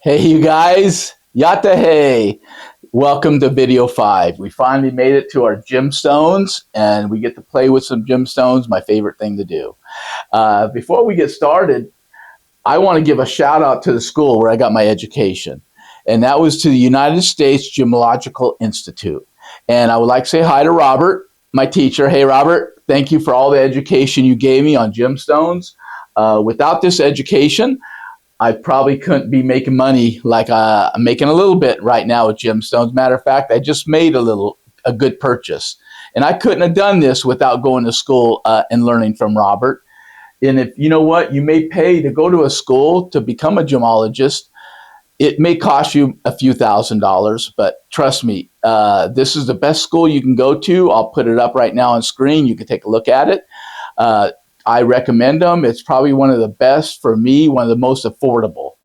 Hey, you guys, Yata hey. Welcome to video 5. We finally made it to our gemstones and we get to play with some gemstones, my favorite thing to do. Before we get started, I want to give a shout out to the school where I got my education. And that was to the United States Gemological Institute. And I would like to say hi to Robert, my teacher. Hey, Robert, thank you for all the education you gave me on gemstones. Without this education, I probably couldn't be making money like I'm making a little bit right now with gemstones. Matter of fact, I just made a good purchase. And I couldn't have done this without going to school and learning from Robert. And if you know what, you may pay to go to a school to become a gemologist. It may cost you a few $1,000s, but trust me, this is the best school you can go to. I'll put it up right now on screen. You can take a look at it. I recommend them. It's probably one of the best for me, one of the most affordable.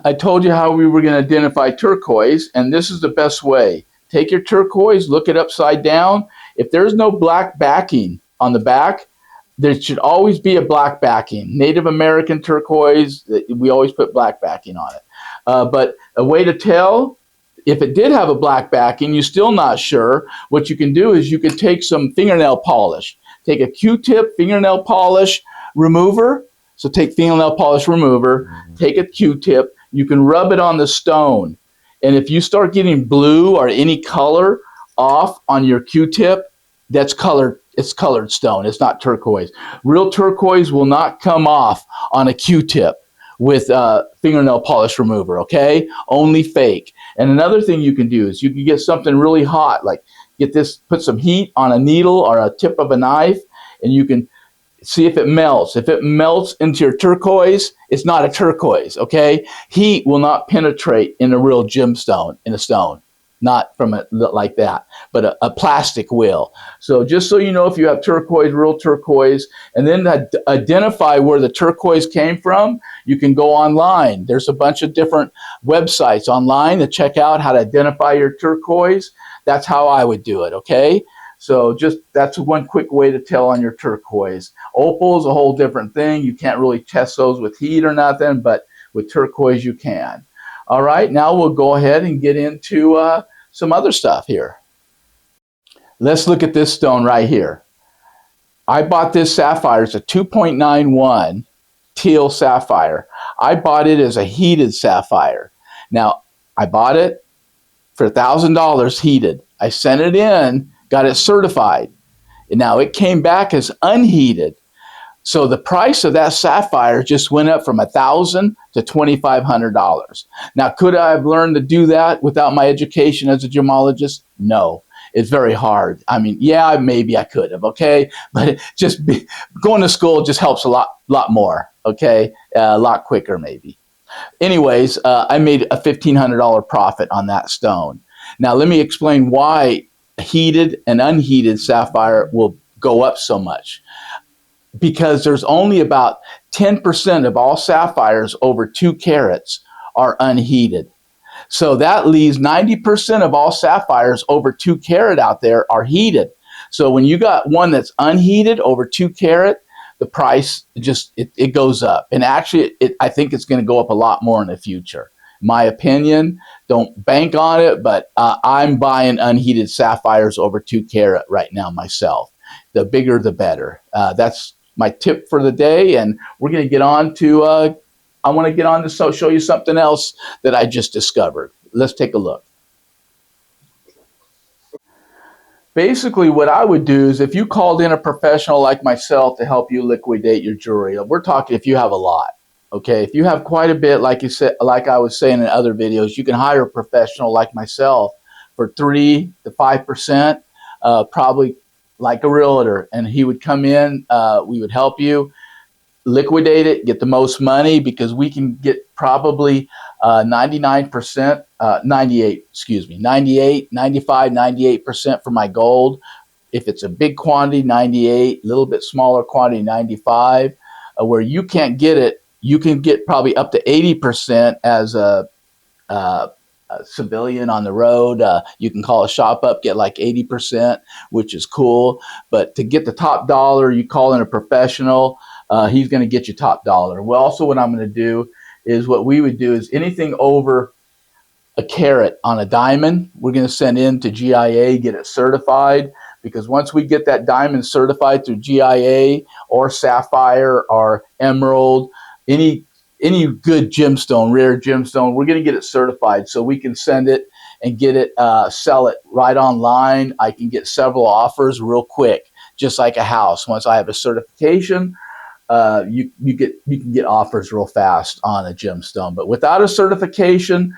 I told you how we were going to identify turquoise, and this is the best way. Take your turquoise, look it upside down. If there's no black backing on the back, there should always be a black backing. Native American turquoise, we always put black backing on it. But a way to tell, if it did have a black backing, you're still not sure, what you can do is you can take some fingernail polish. Take a Q-tip fingernail polish remover. So take fingernail polish remover, take a Q-tip, you can rub it on the stone. And if you start getting blue or any color off on your Q-tip, that's colored. It's colored stone. It's not turquoise. Real turquoise will not come off on a Q-tip with fingernail polish remover, okay? Only fake. And another thing you can do is you can get something really hot, like get this, put some heat on a needle or a tip of a knife, and you can see if it melts. If it melts into your turquoise, it's not a turquoise, okay? Heat will not penetrate in a real gemstone, in a stone. Not from it like that, but a plastic will. So just so you know, if you have turquoise, real turquoise, and then identify where the turquoise came from, you can go online. There's a bunch of different websites online to check out how to identify your turquoise. That's how I would do it, okay? So just that's one quick way to tell on your turquoise. Opal is a whole different thing. You can't really test those with heat or nothing, but with turquoise you can. All right, now we'll go ahead and get into some other stuff here. Let's look at this stone right here. I bought this sapphire. It's a 2.91 teal sapphire. I bought it as a heated sapphire. Now, I bought it for $1,000 heated. I sent it in, got it certified. And now it came back as unheated. So the price of that sapphire just went up from $1,000 to $2,500. Now, could I have learned to do that without my education as a gemologist? No, it's very hard. I mean, yeah, maybe I could have, okay? But going to school just helps a lot more, okay? A lot quicker maybe. Anyways, I made a $1,500 profit on that stone. Now, let me explain why heated and unheated sapphire will go up so much. Because there's only about 10% of all sapphires over 2 carats are unheated. So that leaves 90% of all sapphires over 2 carat out there are heated. So when you got one that's unheated over 2 carat, the price just, it goes up. And actually, I think it's going to go up a lot more in the future. My opinion, don't bank on it, but I'm buying unheated sapphires over 2 carat right now myself. The bigger, the better. That's my tip for the day, and we're going to get on to, I want to get on to show you something else that I just discovered. Let's take a look. Basically, what I would do is if you called in a professional like myself to help you liquidate your jewelry, we're talking if you have a lot, okay? If you have quite a bit, like you said, like I was saying in other videos, you can hire a professional like myself for 3 to 5%, probably like a realtor, and he would come in, we would help you liquidate it, get the most money, because we can get probably 98, 95, 98% for my gold. If it's a big quantity, 98, a little bit smaller quantity, 95. Where you can't get it, you can get probably up to 80% as a civilian on the road. You can call a shop up, get like 80%, which is cool. But to get the top dollar, you call in a professional. He's going to get you top dollar. Well, also what I'm going to do is what we would do is anything over a carat on a diamond, we're going to send in to GIA, get it certified, because once we get that diamond certified through GIA or sapphire or emerald, any good gemstone, rare gemstone, we're going to get it certified so we can send it and get it, sell it right online. I can get several offers real quick, just like a house. Once I have a certification, you can get offers real fast on a gemstone. But without a certification,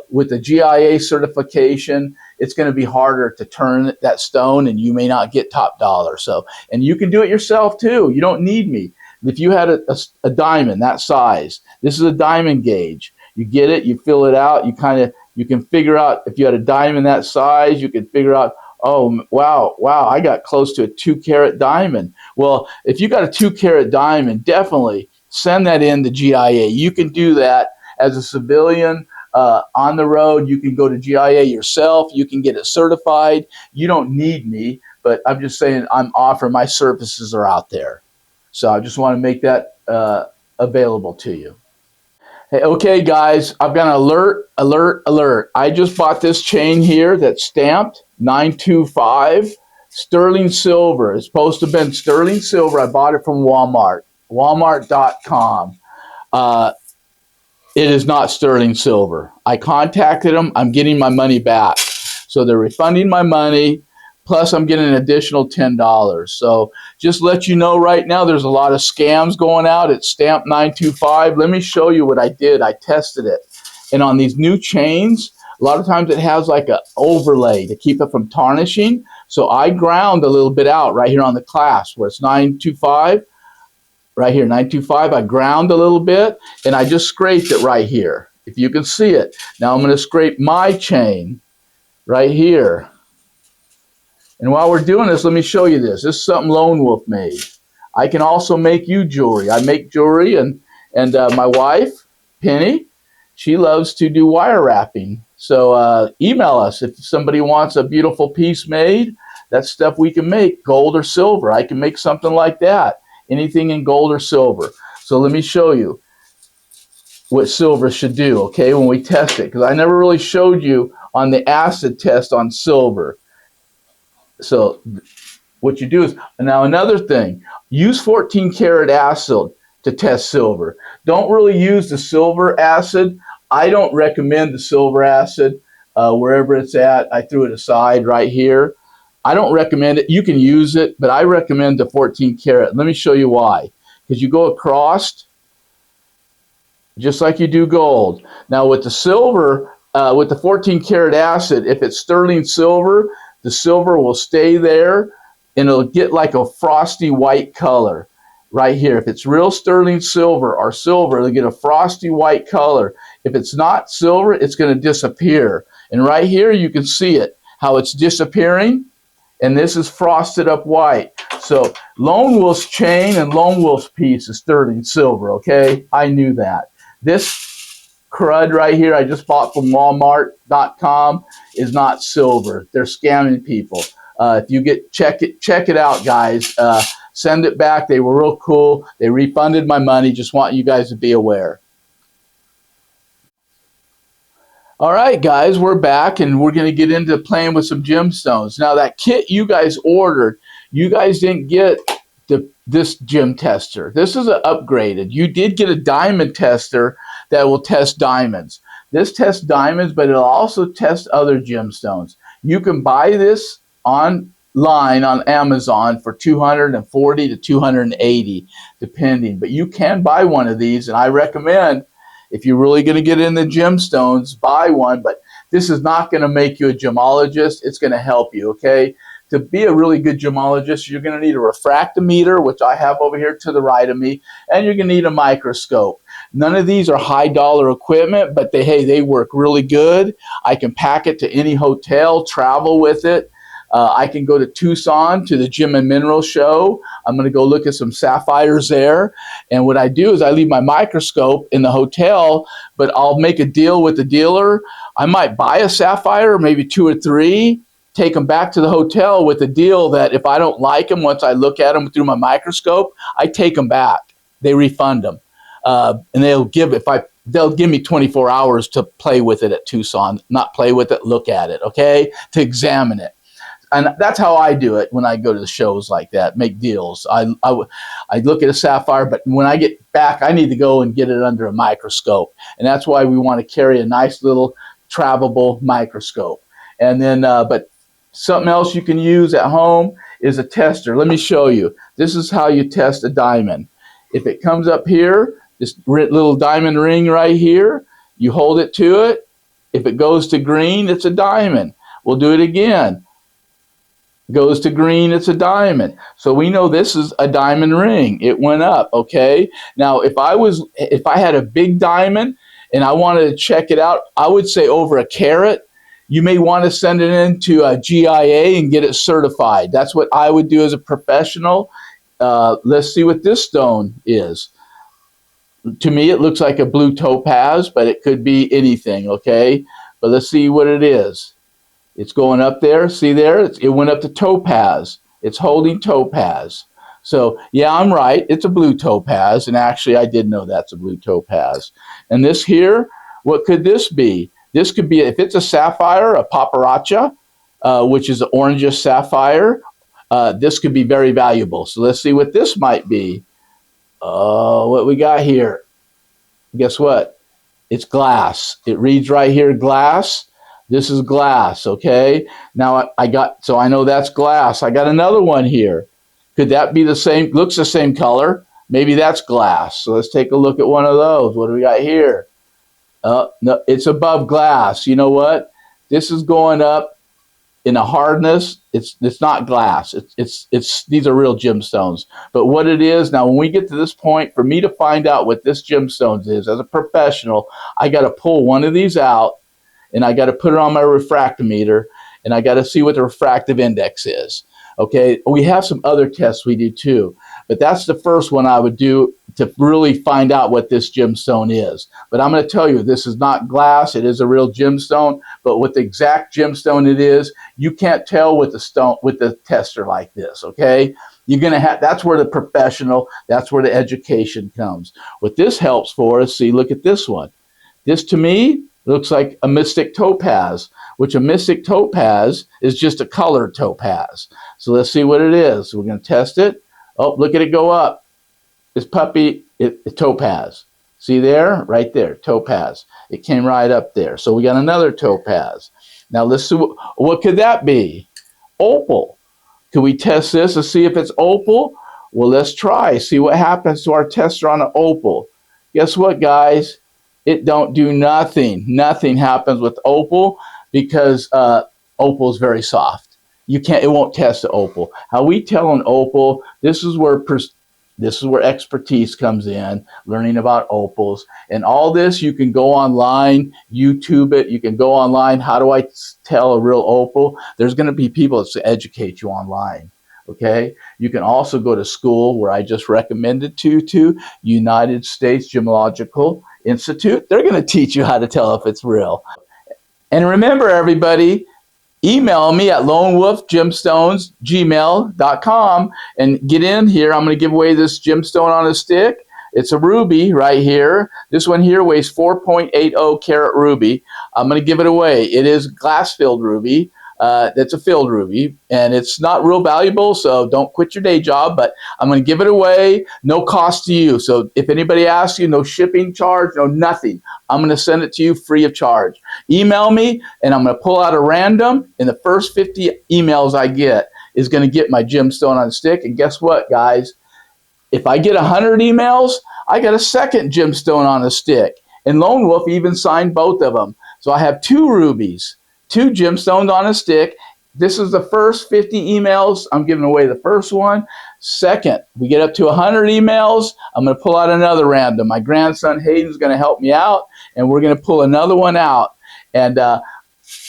with the GIA certification, it's going to be harder to turn that stone, and you may not get top dollar. So, and you can do it yourself too. You don't need me. If you had a diamond that size, this is a diamond gauge. You get it, you fill it out. You can figure out if you had a diamond that size. You can figure out, oh, wow, I got close to a 2-carat diamond. Well, if you got a 2-carat diamond, definitely send that in to GIA. You can do that as a civilian on the road. You can go to GIA yourself. You can get it certified. You don't need me, but I'm just saying I'm offering my services are out there. So I just want to make that available to you. Hey, okay, guys, I've got an alert. I just bought this chain here that's stamped 925 sterling silver. It's supposed to have been sterling silver. I bought it from Walmart, walmart.com. It is not sterling silver. I contacted them. I'm getting my money back. So they're refunding my money. Plus, I'm getting an additional $10. So just let you know right now, there's a lot of scams going out. It's stamped 925. Let me show you what I did. I tested it. And on these new chains, a lot of times it has like an overlay to keep it from tarnishing. So I ground a little bit out right here on the clasp where it's 925. Right here, 925. I ground a little bit, and I just scraped it right here, if you can see it. Now I'm going to scrape my chain right here. And while we're doing this, let me show you this. This is something Lone Wolf made. I can also make you jewelry. I make jewelry, and my wife, Penny, she loves to do wire wrapping. So email us if somebody wants a beautiful piece made. That's stuff we can make, gold or silver. I can make something like that, anything in gold or silver. So let me show you what silver should do, okay, when we test it, because I never really showed you on the acid test on silver. So what you do is, now another thing, use 14 karat acid to test silver. Don't really use the silver acid. I don't recommend the silver acid wherever it's at. I threw it aside right here. I don't recommend it. You can use it, but I recommend the 14 karat. Let me show you why. Because you go across just like you do gold. Now with the silver, with the 14 karat acid, if it's sterling silver, the silver will stay there and it'll get like a frosty white color right here. If it's real sterling silver or silver, it'll get a frosty white color. If it's not silver, it's going to disappear. And right here you can see it, how it's disappearing. And this is frosted up white. So Lone Wolf's chain and Lone Wolf's piece is sterling silver, okay? I knew that. This crud right here I just bought from Walmart.com is not silver. They're scamming people. If you check it out, guys. Send it back. They were real cool. They refunded my money. Just want you guys to be aware. All right, guys, we're back, and we're going to get into playing with some gemstones. Now, that kit you guys ordered, you guys didn't get this gem tester. This is an upgraded. You did get a diamond tester that will test diamonds. This tests diamonds, but it'll also test other gemstones. You can buy this online on Amazon for $240 to $280, depending. But you can buy one of these, and I recommend, if you're really going to get into gemstones, buy one. But this is not going to make you a gemologist. It's going to help you, okay? To be a really good gemologist, you're going to need a refractometer, which I have over here to the right of me, and you're going to need a microscope. None of these are high-dollar equipment, but they work really good. I can pack it to any hotel, travel with it. I can go to Tucson to the Gem and Mineral Show. I'm going to go look at some sapphires there. And what I do is I leave my microscope in the hotel, but I'll make a deal with the dealer. I might buy a sapphire, maybe 2 or 3, take them back to the hotel with a deal that if I don't like them once I look at them through my microscope, I take them back. They refund them. and they'll give me 24 hours to play with it at Tucson, not play with it, look at it, okay, to examine it. And that's how I do it when I go to the shows like that, make deals. I look at a sapphire, but when I get back, I need to go and get it under a microscope. And that's why we want to carry a nice little travelable microscope. And then, but something else you can use at home is a tester. Let me show you. This is how you test a diamond. If it comes up here, this little diamond ring right here, you hold it to it. If it goes to green, it's a diamond. We'll do it again. Goes to green, it's a diamond. So we know this is a diamond ring. It went up, okay? Now, if I had a big diamond and I wanted to check it out, I would say over a carat. You may want to send it into a GIA and get it certified. That's what I would do as a professional. Let's see what this stone is. To me, it looks like a blue topaz, but it could be anything, okay? But let's see what it is. It's going up there. See there? It went up to topaz. It's holding topaz. So, yeah, I'm right. It's a blue topaz. And actually, I did know that's a blue topaz. And this here, what could this be? This could be, if it's a sapphire, a paparacha, which is an orangish sapphire, this could be very valuable. So let's see what this might be. What we got here. Guess what? It's glass. It reads right here, glass. This is glass, okay? Now so I know that's glass. I got another one here. Could that be the same? Looks the same color. Maybe that's glass. So let's take a look at one of those. What do we got here? No, it's above glass. You know what? This is going up in a hardness. It's not glass. It's these are real gemstones. But what it is now, when we get to this point, for me to find out what this gemstones is as a professional, I got to pull one of these out. And I got to put it on my refractometer, and I got to see what the refractive index is. Okay, we have some other tests we do too, but that's the first one I would do to really find out what this gemstone is. But I'm going to tell you, this is not glass. It is a real gemstone, but what the exact gemstone it is, you can't tell with the tester like this. Okay, you're going to have. That's where the professional. That's where the education comes. What this helps for is, see, look at this one. This to me looks like a mystic topaz, which a mystic topaz is just a colored topaz. So let's see what it is. We're going to test it. Oh, look at it go up. This puppy, it's topaz. See there? Right there, topaz. It came right up there. So we got another topaz. Now let's see, what could that be? Opal. Could we test this to see if it's opal? Well, let's try. See what happens to our tester on an opal. Guess what, guys? It don't do nothing. Nothing happens with opal because opal is very soft. It won't test the opal. How we tell an opal, this is where expertise comes in, learning about opals. And all this, you can go online, YouTube it. You can go online. How do I tell a real opal? There's going to be people that educate you online. Okay, you can also go to school where I just recommended to United States Gemological Institute. They're going to teach you how to tell if it's real. And remember, everybody, email me at lonewolfgemstones@gmail.com and get in here. I'm going to give away this gemstone on a stick. It's a ruby right here. This one here weighs 4.80 carat ruby. I'm going to give it away. It is glass-filled ruby. That's a filled ruby, and it's not real valuable, so don't quit your day job, but I'm going to give it away, no cost to you. So if anybody asks you, no shipping charge, no nothing. I'm going to send it to you free of charge. Email me, and I'm going to pull out a random, and the first 50 emails I get is going to get my gemstone on a stick. And guess what, guys? If I get 100 emails, I got a second gemstone on a stick. And Lone Wolf even signed both of them. So I have 2 rubies. 2 gemstones on a stick. This is the first 50 emails. I'm giving away the first one. Second, we get up to 100 emails. I'm going to pull out another random. My grandson Hayden's going to help me out, and we're going to pull another one out. And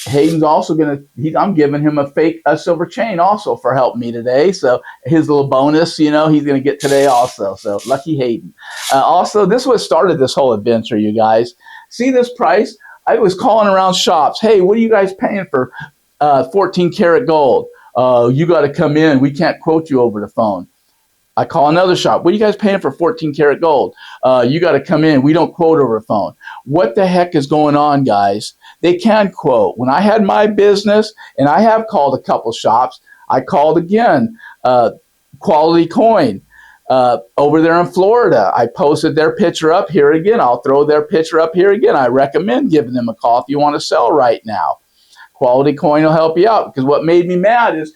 Hayden's also going to, I'm giving him a silver chain also for helping me today. So his little bonus, he's going to get today also. So lucky Hayden. Also, this is what started this whole adventure, you guys. See this price? I was calling around shops. Hey, what are you guys paying for 14 karat gold? You got to come in. We can't quote you over the phone. I call another shop. What are you guys paying for 14 karat gold? You got to come in. We don't quote over the phone. What the heck is going on, guys? They can quote. When I had my business, and I have called a couple shops, I called again, Quality Coin over there in Florida. I posted their picture up here again. I'll throw their picture up here again. I recommend giving them a call if you want to sell right now. Quality Coin will help you out, because what made me mad is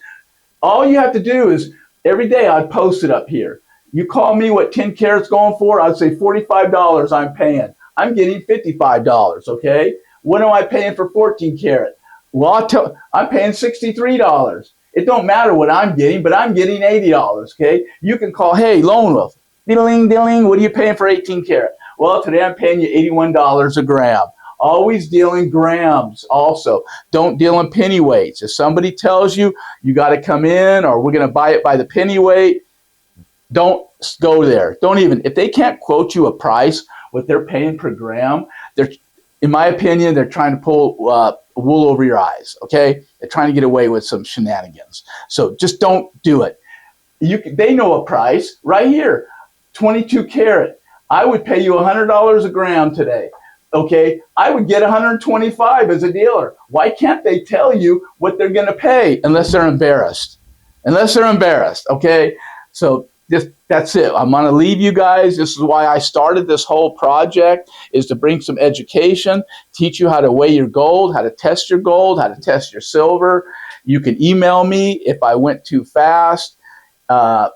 all you have to do is every day I'd post it up here. You call me what 10 carats going for, I'd say $45 I'm paying. I'm getting $55, okay? What am I paying for 14 karat? Well, I'm paying $63. It don't matter what I'm getting, but I'm getting $80, okay? You can call, hey, Lone Wolf, diddling, what are you paying for 18 karat? Well, today I'm paying you $81 a gram. Always deal in grams also. Don't deal in penny weights. If somebody tells you you got to come in or we're going to buy it by the penny weight, don't go there. Don't even. If they can't quote you a price, what they're paying per gram, in my opinion, they're trying to pull wool over your eyes, okay? They're trying to get away with some shenanigans. So just don't do it. They know a price right here, 22 karat. I would pay you $100 a gram today. Okay, I would get 125 as a dealer. Why can't they tell you what they're going to pay unless they're embarrassed? Unless they're embarrassed, okay? So that's it. I'm going to leave you guys. This is why I started this whole project, is to bring some education, teach you how to weigh your gold, how to test your gold, how to test your silver. You can email me if I went too fast.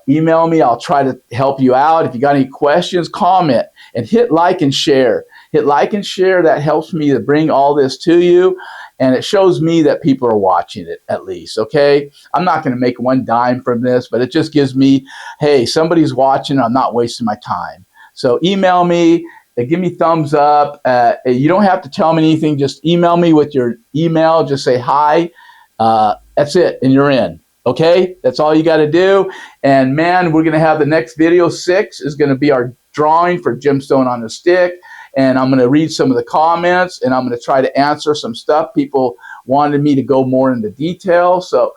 Email me. I'll try to help you out. If you got any questions, comment and hit like and share. Hit like and share. That helps me to bring all this to you, and it shows me that people are watching it at least, okay? I'm not going to make one dime from this, but it just gives me, hey, somebody's watching. I'm not wasting my time. So email me. Give me thumbs up. You don't have to tell me anything. Just email me with your email. Just say hi. That's it, and you're in. Okay, that's all you got to do. And man, we're going to have the next video 6 is going to be our drawing for gemstone on the stick. And I'm going to read some of the comments, and I'm going to try to answer some stuff. People wanted me to go more into detail. So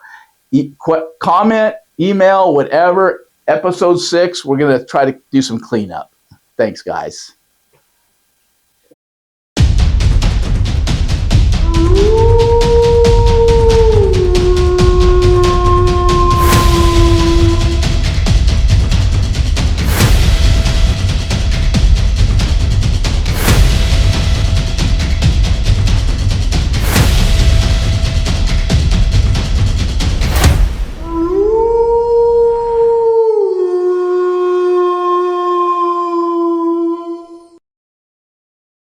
comment, email, whatever. Episode 6, we're going to try to do some cleanup. Thanks, guys.